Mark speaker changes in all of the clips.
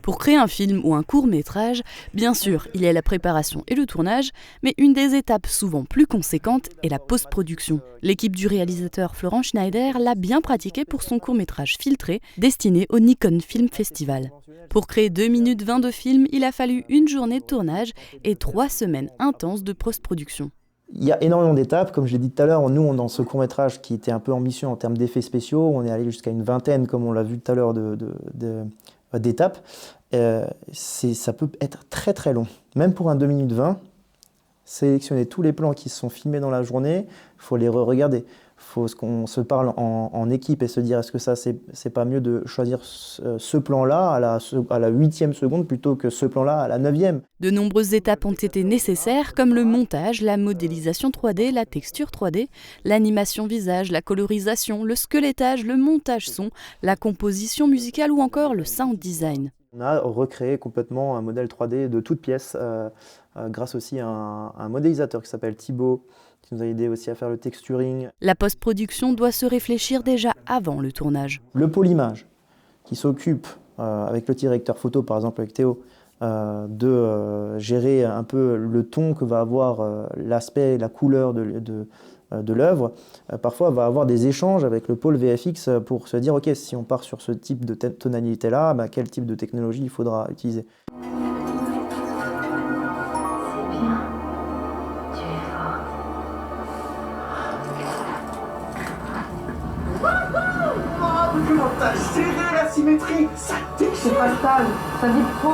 Speaker 1: Pour créer un film ou un court-métrage, bien sûr, il y a la préparation et le tournage, mais une des étapes souvent plus conséquentes est la post-production. L'équipe du réalisateur Florent Schneider l'a bien pratiqué pour son court-métrage Filtré, destiné au Nikon Film Festival. Pour créer 2 minutes 20 de film, il a fallu une journée de tournage et 3 semaines intenses de post-production.
Speaker 2: Il y a énormément d'étapes, comme je l'ai dit tout à l'heure, nous, dans ce court-métrage qui était un peu ambitieux en termes d'effets spéciaux, on est allé jusqu'à une vingtaine, comme on l'a vu tout à l'heure, d'étapes. Ça peut être très très long. Même pour un 2 minutes 20, sélectionner tous les plans qui se sont filmés dans la journée, il faut les re-regarder. Il faut qu'on se parle en équipe et se dire est-ce que ça c'est pas mieux de choisir ce plan-là à la 8e seconde plutôt que ce plan-là à la 9e.
Speaker 1: De nombreuses étapes ont été nécessaires comme le montage, la modélisation 3D, la texture 3D, l'animation visage, la colorisation, le squelettage, le montage son, la composition musicale ou encore le sound design.
Speaker 2: On a recréé complètement un modèle 3D de toutes pièces grâce aussi à un modélisateur qui s'appelle Thibaut, qui nous a aidé aussi à faire le texturing.
Speaker 1: La post-production doit se réfléchir déjà avant le tournage.
Speaker 2: Le pôle image, qui s'occupe, avec le directeur photo par exemple avec Théo, de gérer un peu le ton que va avoir l'aspect, la couleur de l'œuvre, parfois va avoir des échanges avec le pôle VFX pour se dire ok, si on part sur ce type de tonalité-là, quel type de technologie il faudra utiliser.
Speaker 3: Comment t'as géré la symétrie? Ça tique, c'est pas stable, ça vibre trop.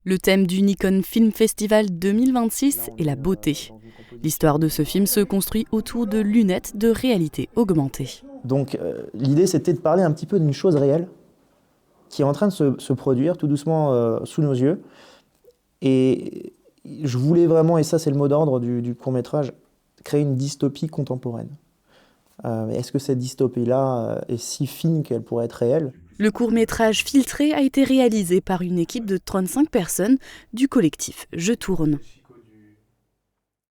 Speaker 1: Le thème du Nikon Film Festival 2026 est la beauté. L'histoire de ce film se construit autour de lunettes de réalité augmentée.
Speaker 2: Donc l'idée c'était de parler un petit peu d'une chose réelle qui est en train de se produire tout doucement sous nos yeux. Et je voulais vraiment, et ça c'est le mot d'ordre du court-métrage, créer une dystopie contemporaine. Est-ce que cette dystopie-là est si fine qu'elle pourrait être réelle ?
Speaker 1: Le court-métrage Filtré a été réalisé par une équipe de 35 personnes du collectif Je Tourne.